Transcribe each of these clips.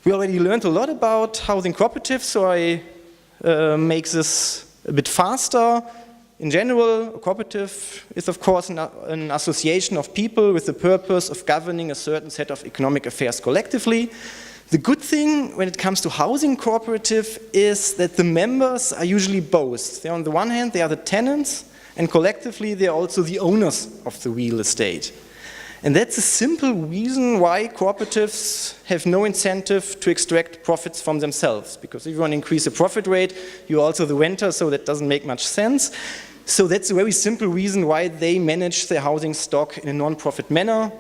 We already learned a lot about housing cooperatives, so I make this a bit faster. In general, a cooperative is of course an association of people with the purpose of governing a certain set of economic affairs collectively. The good thing when it comes to housing cooperative is that the members are usually both. On the one hand, they are the tenants, and collectively they are also the owners of the real estate. And that's a simple reason why cooperatives have no incentive to extract profits from themselves. Because if you want to increase the profit rate, you're also the renter, so that doesn't make much sense. So that's a very simple reason why they manage their housing stock in a non-profit manner,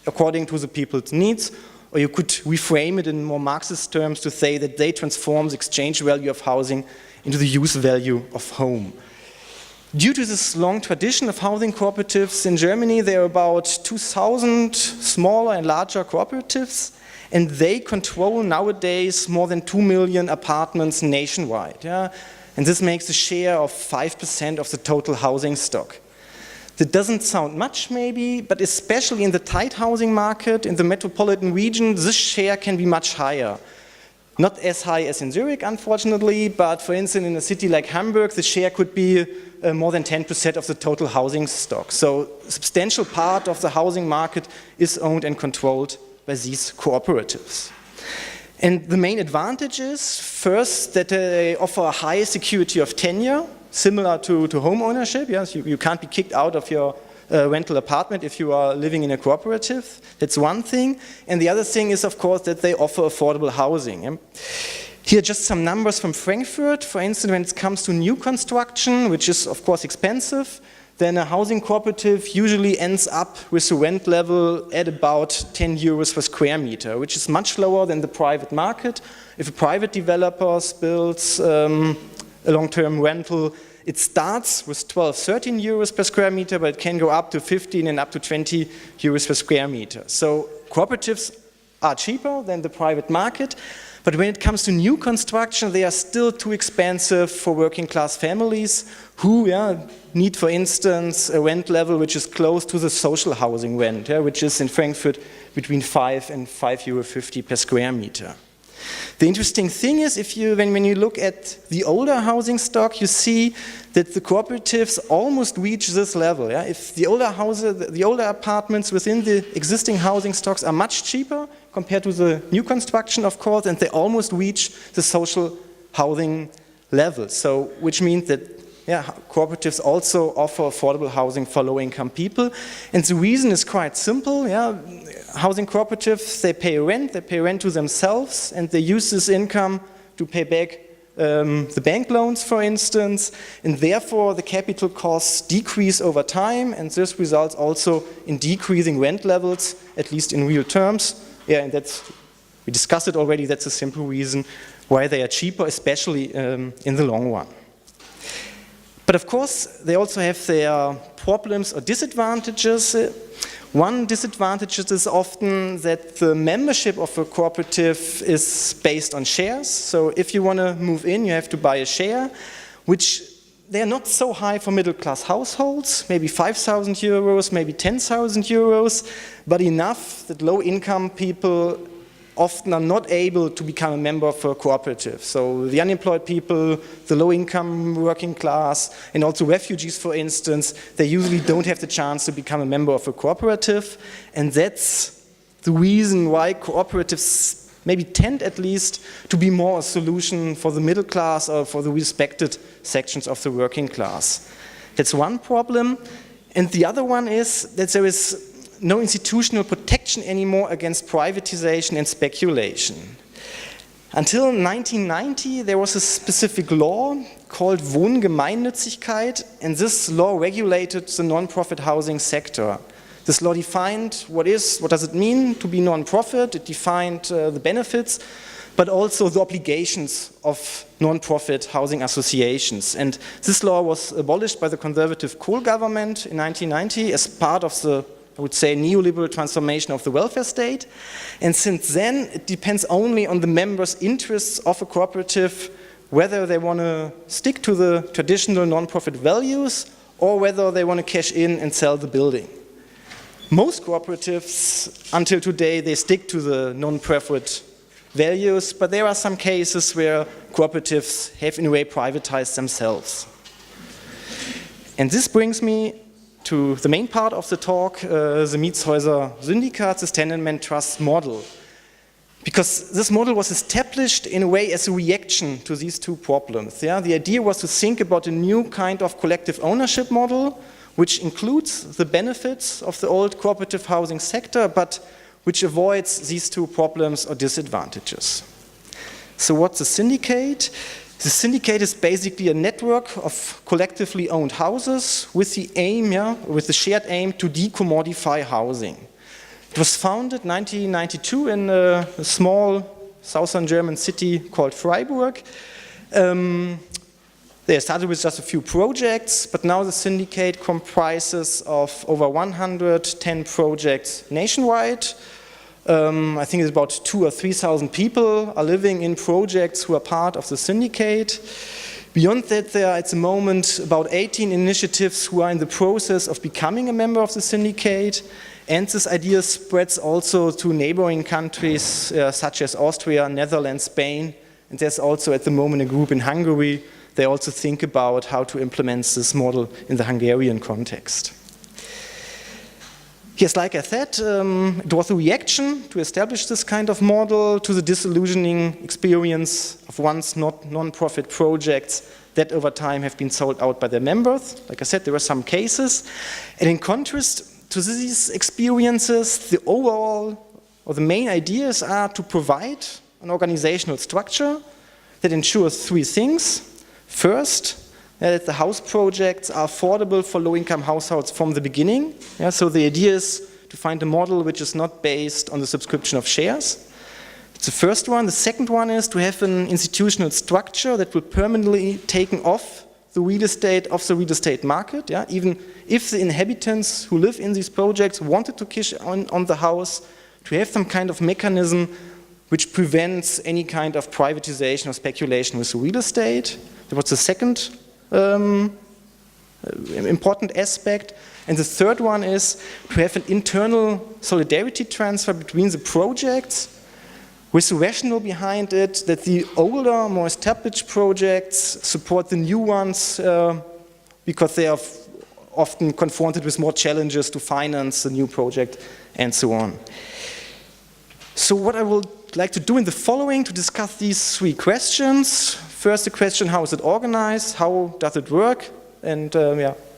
according to the people's needs. Or you could reframe it in more Marxist terms to say that they transform the exchange value of housing into the use value of home. Due to this long tradition of housing cooperatives in Germany, there are about 2,000 smaller and larger cooperatives, and they control nowadays more than 2 million apartments nationwide. Yeah? And this makes a share of 5% of the total housing stock. That doesn't sound much maybe, but especially in the tight housing market, in the metropolitan region, this share can be much higher. Not as high as in Zurich, unfortunately, but for instance, in a city like Hamburg, the share could be more than 10% of the total housing stock. So a substantial part of the housing market is owned and controlled by these cooperatives. And the main advantage is, first, that they offer a high security of tenure, similar to home ownership. Yes, you can't be kicked out of your rental apartment if you are living in a cooperative. That's one thing. And the other thing is, of course, that they offer affordable housing. Yeah? Here are just some numbers from Frankfurt. For instance, when it comes to new construction, which is, of course, expensive, then a housing cooperative usually ends up with a rent level at about 10 euros per square meter, which is much lower than the private market. If a private developer builds a long-term rental, it starts with 12, 13 euros per square meter, but it can go up to 15 and up to 20 euros per square meter. So cooperatives are cheaper than the private market, but when it comes to new construction, they are still too expensive for working class families who need, for instance, a rent level which is close to the social housing rent, which is in Frankfurt between 5 and 5.50 euro per square meter. The interesting thing is, when you look at the older housing stock, you see that the cooperatives almost reach this level. Yeah? If the older apartments within the existing housing stocks are much cheaper compared to the new construction, of course, and they almost reach the social housing level. So, which means that cooperatives also offer affordable housing for low-income people. And the reason is quite simple. Housing cooperatives, they pay rent to themselves, and they use this income to pay back the bank loans, for instance, and therefore the capital costs decrease over time, and this results also in decreasing rent levels, at least in real terms. And we discussed it already, that's a simple reason why they are cheaper, especially in the long run. But of course, they also have their problems or disadvantages. One disadvantage is often that the membership of a cooperative is based on shares. So if you want to move in, you have to buy a share, which they are not so high for middle-class households, maybe 5,000 euros, maybe 10,000 euros, but enough that low-income people often are not able to become a member of a cooperative. So the unemployed people, the low-income working class, and also refugees, for instance, they usually don't have the chance to become a member of a cooperative. And that's the reason why cooperatives maybe tend, at least, to be more a solution for the middle class or for the respected sections of the working class. That's one problem. And the other one is that there is no institutional protection anymore against privatization and speculation. Until 1990, there was a specific law called Wohngemeinnützigkeit, and this law regulated the non-profit housing sector. This law defined what does it mean to be non-profit, it defined the benefits, but also the obligations of non-profit housing associations. And this law was abolished by the conservative Kohl government in 1990 as part of the, I would say, neoliberal transformation of the welfare state. And since then, it depends only on the members' interests of a cooperative, whether they want to stick to the traditional non-profit values or whether they want to cash in and sell the building. Most cooperatives, until today, they stick to the non-profit values, but there are some cases where cooperatives have in a way privatized themselves. And this brings me to the main part of the talk, the Mietshäuser-Syndikat, this tenement trust model. Because this model was established in a way as a reaction to these two problems. Yeah? The idea was to think about a new kind of collective ownership model, which includes the benefits of the old cooperative housing sector, but which avoids these two problems or disadvantages. So what's a syndicate? The syndicate is basically a network of collectively owned houses with the aim, with the shared aim to decommodify housing. It was founded in 1992 in a small southern German city called Freiburg. They started with just a few projects, but now the syndicate comprises of over 110 projects nationwide. I think it's about 2,000 or 3,000 people are living in projects who are part of the syndicate. Beyond that, there are at the moment about 18 initiatives who are in the process of becoming a member of the syndicate. And this idea spreads also to neighboring countries such as Austria, Netherlands, Spain. And there's also at the moment a group in Hungary. They also think about how to implement this model in the Hungarian context. Yes, like I said, it was a reaction to establish this kind of model to the disillusioning experience of once non-profit projects that over time have been sold out by their members. Like I said, there were some cases. And in contrast to these experiences, the overall or the main ideas are to provide an organizational structure that ensures three things. First, that the house projects are affordable for low-income households from the beginning. Yeah, so the idea is to find a model which is not based on the subscription of shares. It's the first one. The second one is to have an institutional structure that will permanently take off the real estate market. Yeah? Even if the inhabitants who live in these projects wanted to cash on the house, to have some kind of mechanism which prevents any kind of privatization or speculation with the real estate. That was the second important aspect. And the third one is to have an internal solidarity transfer between the projects with the rationale behind it that the older, more established projects support the new ones because they are often confronted with more challenges to finance the new project and so on. So what I would like to do in the following to discuss these three questions. First, the question, how is it organized? How does it work? And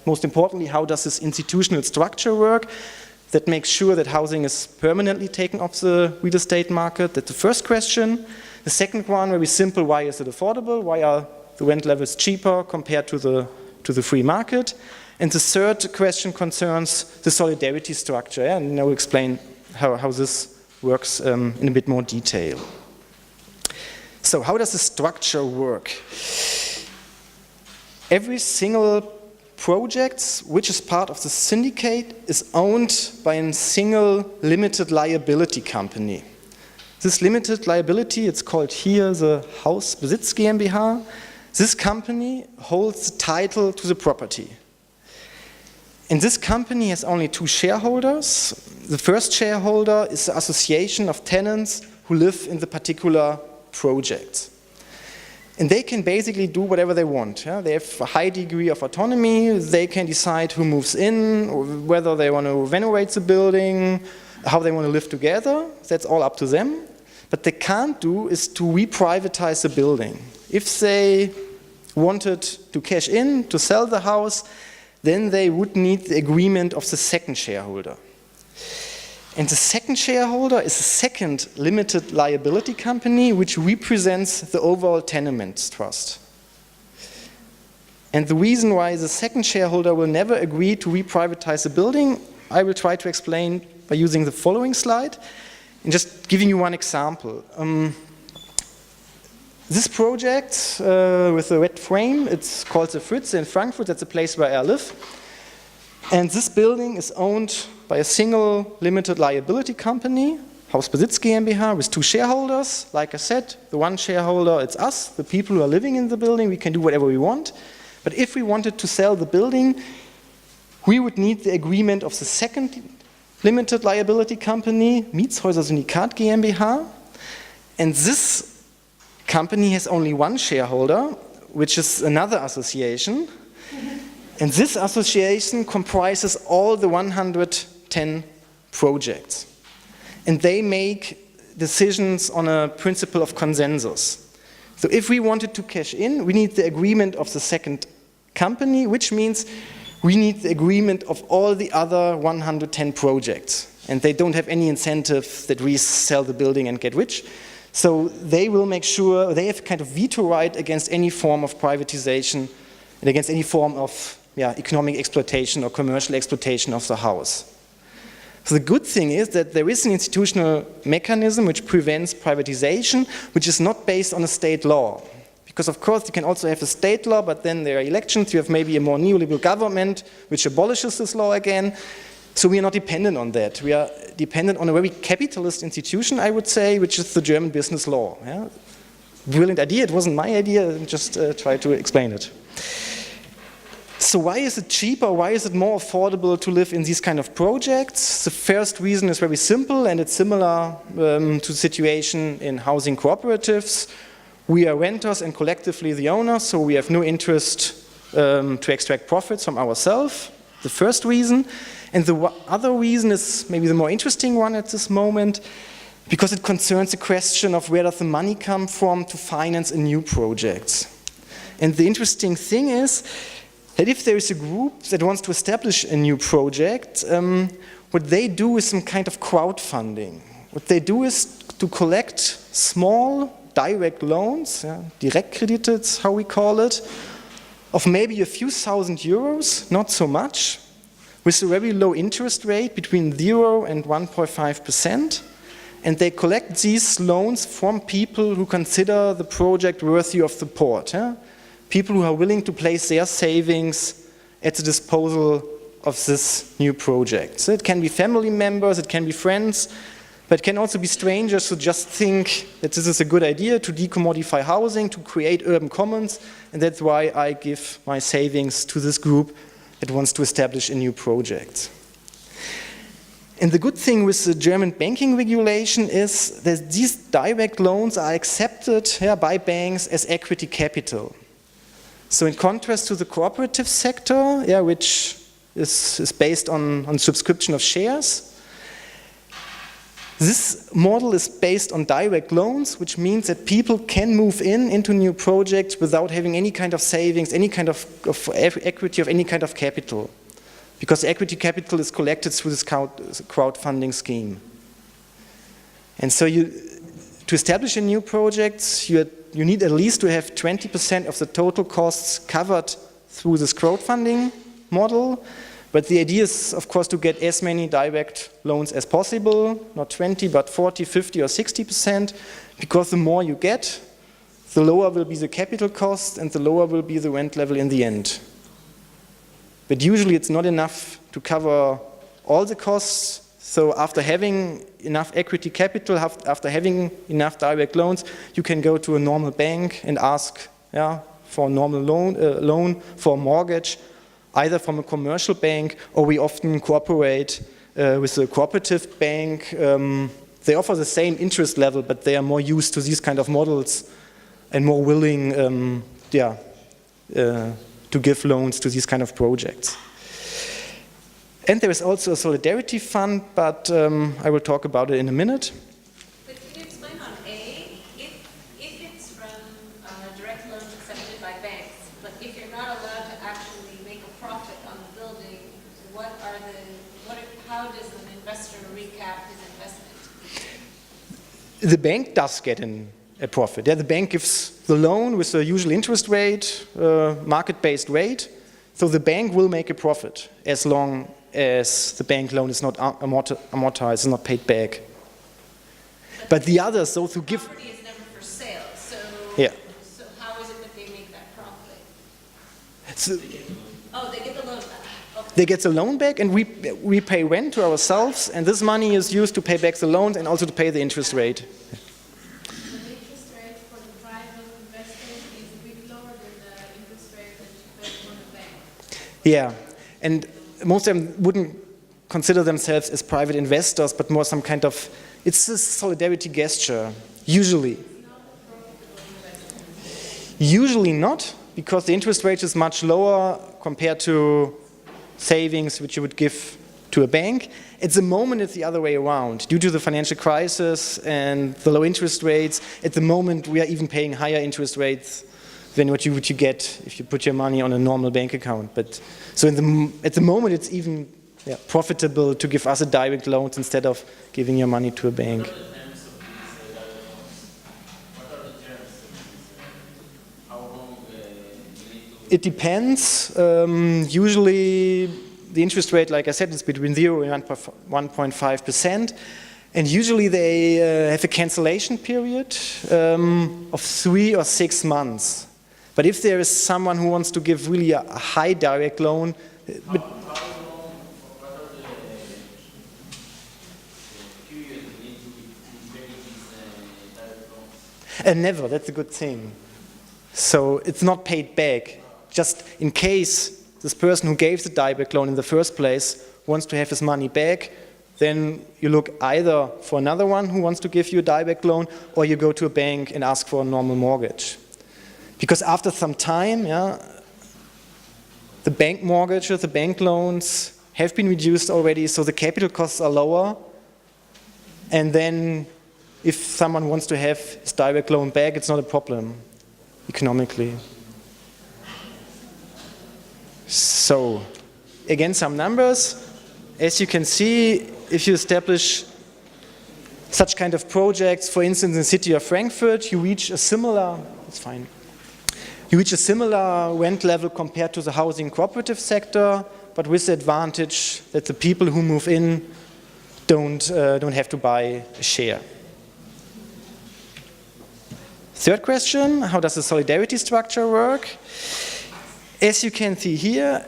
most importantly, how does this institutional structure work that makes sure that housing is permanently taken off the real estate market? That's the first question. The second one, very simple, why is it affordable? Why are the rent levels cheaper compared to the free market? And the third question concerns the solidarity structure, and I will explain how this works in a bit more detail. So how does the structure work? Every single project which is part of the syndicate is owned by a single limited liability company. This limited liability, it's called here the Hausbesitz GmbH. This company holds the title to the property. And this company has only two shareholders. The first shareholder is the association of tenants who live in the particular project. And they can basically do whatever they want. Yeah? They have a high degree of autonomy. They can decide who moves in, or whether they want to renovate the building, how they want to live together. That's all up to them. What they can't do is to reprivatize the building. If they wanted to cash in, to sell the house, then they would need the agreement of the second shareholder. And the second shareholder is a second limited liability company which represents the overall tenement trust. And the reason why the second shareholder will never agree to reprivatize the building, I will try to explain by using the following slide and just giving you one example. This project with the red frame, it's called the Fritz in Frankfurt. That's the place where I live. And this building is owned by a single limited liability company, Hausbesitz GmbH, with two shareholders. Like I said, the one shareholder, it's us, the people who are living in the building. We can do whatever we want. But if we wanted to sell the building, we would need the agreement of the second limited liability company, Mietshäuser-Syndikat GmbH. And this company has only one shareholder, which is another association. And this association comprises all the 110 projects. And they make decisions on a principle of consensus. So if we wanted to cash in, we need the agreement of the second company, which means we need the agreement of all the other 110 projects. And they don't have any incentive that we sell the building and get rich. So they will make sure, they have kind of veto right against any form of privatization and against any form of economic exploitation or commercial exploitation of the house. So the good thing is that there is an institutional mechanism which prevents privatization, which is not based on a state law. Because of course you can also have a state law, but then there are elections, you have maybe a more neoliberal government which abolishes this law again. So we are not dependent on that. We are dependent on a very capitalist institution, I would say, which is the German business law. Yeah? Brilliant idea, it wasn't my idea, just try to explain it. So why is it cheaper, why is it more affordable to live in these kind of projects? The first reason is very simple, and it's similar to the situation in housing cooperatives. We are renters and collectively the owners, so we have no interest to extract profits from ourselves, the first reason. And the other reason is maybe the more interesting one at this moment, because it concerns the question of where does the money come from to finance a new project. And the interesting thing is that if there is a group that wants to establish a new project, what they do is some kind of crowdfunding. What they do is to collect small direct loans, Direktkredite, it's how we call it, of maybe a few thousand euros, not so much, with a very low interest rate between 0 and 1.5%. And they collect these loans from people who consider the project worthy of support. People who are willing to place their savings at the disposal of this new project. So it can be family members, it can be friends, but it can also be strangers who just think that this is a good idea to decommodify housing, to create urban commons, and that's why I give my savings to this group that wants to establish a new project. And the good thing with the German banking regulation is that these direct loans are accepted by banks as equity capital. So in contrast to the cooperative sector, which is based on subscription of shares, this model is based on direct loans, which means that people can move into new projects without having any kind of savings, any kind of equity of any kind of capital. Because equity capital is collected through this crowdfunding scheme. And so to establish a new project, you need at least to have 20% of the total costs covered through this crowdfunding model. But the idea is, of course, to get as many direct loans as possible, not 20, but 40, 50, or 60%, because the more you get, the lower will be the capital cost and the lower will be the rent level in the end. But usually it's not enough to cover all the costs. So after having enough equity capital, after having enough direct loans, you can go to a normal bank and ask for a normal loan for a mortgage, either from a commercial bank, or we often cooperate with a cooperative bank. They offer the same interest level, but they are more used to these kind of models and more willing to give loans to these kind of projects. And there is also a solidarity fund, but I will talk about it in a minute. But can you explain on A, if it's from direct loans accepted by banks, but if you're not allowed to actually make a profit on the building, how does an investor recap his investment? The bank does get a profit. The bank gives the loan with the usual interest rate, market-based rate, so the bank will make a profit as long as the bank loan is not amortized, is not paid back. But the others, those who give... Property is never for sale, so how is it that they make that profit? They get the loan back. Okay. They get the loan back, and we pay rent to ourselves, and this money is used to pay back the loans and also to pay the interest rate. The interest rate for the private investors is a bit lower than the interest rate that you pay from the bank. Yeah, and most of them wouldn't consider themselves as private investors, but more some kind of It's a solidarity gesture, usually. Usually not, because the interest rate is much lower compared to savings which you would give to a bank. At the moment it's the other way around. Due to the financial crisis and the low interest rates, at the moment we are even paying higher interest rates than what you get if you put your money on a normal bank account. But so at the moment it's even profitable to give us a direct loan instead of giving your money to a bank. It depends. Usually the interest rate, like I said, is between 0 and 1.5%. And usually they have a cancellation period of 3 or 6 months. But if there is someone who wants to give really a high direct loan, never, that's a good thing. So it's not paid back. Just in case this person who gave the direct loan in the first place wants to have his money back, then you look either for another one who wants to give you a direct loan, or you go to a bank and ask for a normal mortgage. Because after some time, the bank mortgages, the bank loans have been reduced already, so the capital costs are lower. And then if someone wants to have his direct loan back, it's not a problem economically. So, again, some numbers. As you can see, if you establish such kind of projects, for instance, in the city of Frankfurt, you reach a similar, rent level compared to the housing cooperative sector, but with the advantage that the people who move in don't have to buy a share. Third question, how does the solidarity structure work? As you can see here,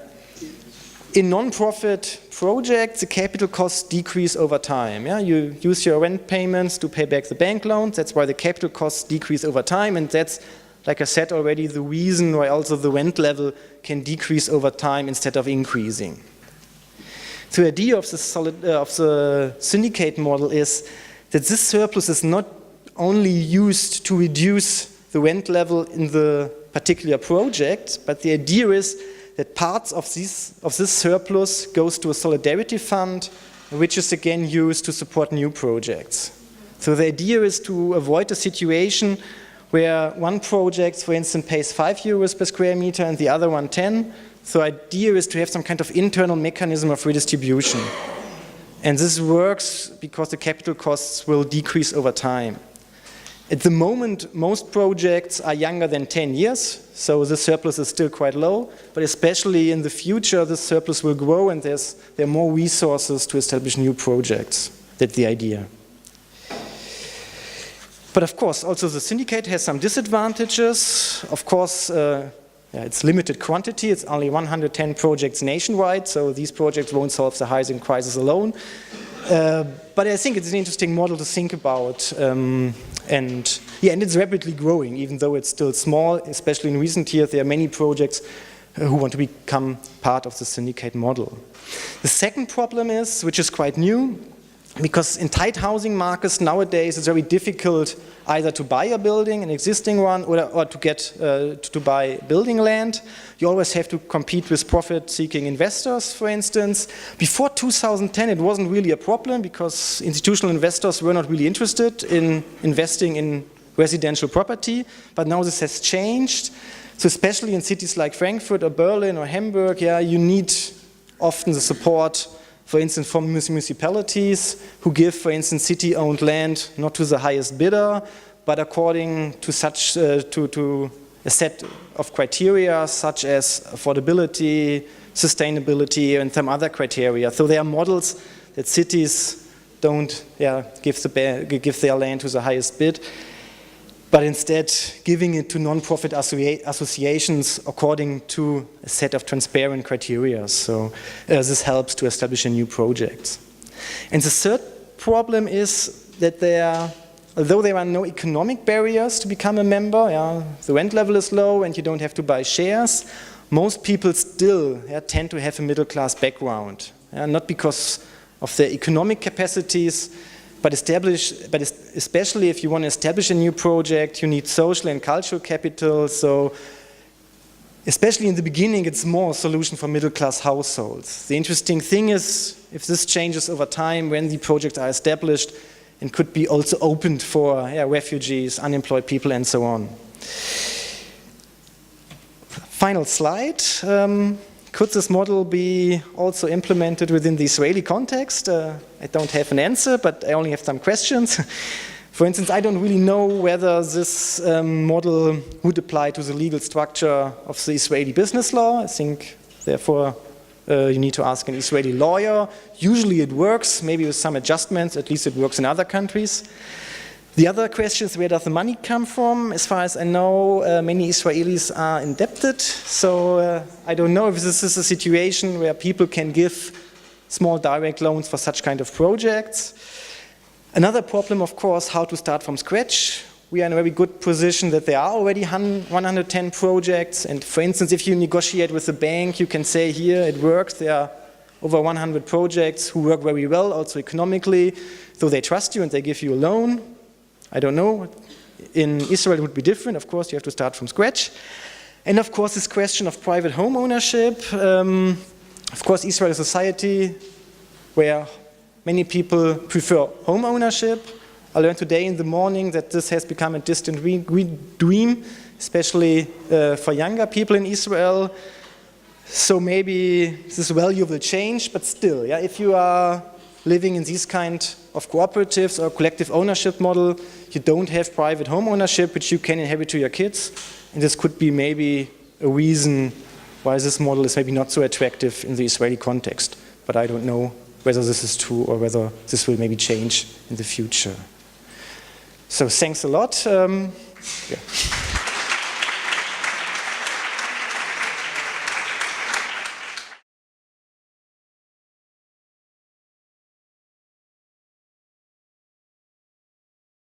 in non-profit projects, the capital costs decrease over time. You use your rent payments to pay back the bank loans. That's why the capital costs decrease over time, and that's, like I said already, the reason why also the rent level can decrease over time instead of increasing. The idea of the syndicate model is that this surplus is not only used to reduce the rent level in the particular project, but the idea is that parts of this surplus goes to a solidarity fund, which is again used to support new projects. So the idea is to avoid a situation where one project, for instance, pays 5 euros per square meter and the other one 10. So the idea is to have some kind of internal mechanism of redistribution. And this works because the capital costs will decrease over time. At the moment, most projects are younger than 10 years, so the surplus is still quite low, but especially in the future, the surplus will grow and there are more resources to establish new projects. That's the idea. But of course, also the syndicate has some disadvantages. Of course, it's limited quantity. It's only 110 projects nationwide, so these projects won't solve the housing crisis alone. But I think it's an interesting model to think about. And it's rapidly growing, even though it's still small, especially in recent years. There are many projects who want to become part of the syndicate model. The second problem is, which is quite new, because in tight housing markets nowadays it's very difficult either to buy a building, an existing one, or to get to buy building land. You always have to compete with profit-seeking investors, for instance. Before 2010 it wasn't really a problem because institutional investors were not really interested in investing in residential property, but now this has changed. So especially in cities like Frankfurt or Berlin or Hamburg, you need often the support, for instance, from municipalities who give, for instance, city-owned land not to the highest bidder, but according to to a set of criteria such as affordability, sustainability, and some other criteria. So there are models that cities don't give their land to the highest bid, but instead giving it to non-profit associations according to a set of transparent criteria. So this helps to establish a new project. And the third problem is that although there are no economic barriers to become a member, the rent level is low and you don't have to buy shares, most people still tend to have a middle-class background. Not because of their economic capacities, but especially if you want to establish a new project, you need social and cultural capital. So especially in the beginning, it's more a solution for middle-class households. The interesting thing is, if this changes over time, when the projects are established, and could be also opened for refugees, unemployed people, and so on. Final slide. Could this model be also implemented within the Israeli context? I don't have an answer, but I only have some questions. For instance, I don't really know whether this model would apply to the legal structure of the Israeli business law. I think, therefore, you need to ask an Israeli lawyer. Usually it works, maybe with some adjustments, at least it works in other countries. The other question is, where does the money come from? As far as I know, many Israelis are indebted, so I don't know if this is a situation where people can give small direct loans for such kind of projects. Another problem, of course, how to start from scratch. We are in a very good position that there are already 110 projects, and for instance, if you negotiate with a bank, you can say here it works, there are over 100 projects who work very well, also economically, so they trust you and they give you a loan. I don't know. In Israel it would be different. Of course, you have to start from scratch. And of course, this question of private home ownership. Of course, Israel is a society where many people prefer home ownership. I learned today in the morning that this has become a distant dream, especially for younger people in Israel. So maybe this value will change, but still, if you are living in these kind of cooperatives or collective ownership model, you don't have private home ownership, which you can inherit to your kids. And this could be maybe a reason why this model is maybe not so attractive in the Israeli context. But I don't know whether this is true or whether this will maybe change in the future. So thanks a lot.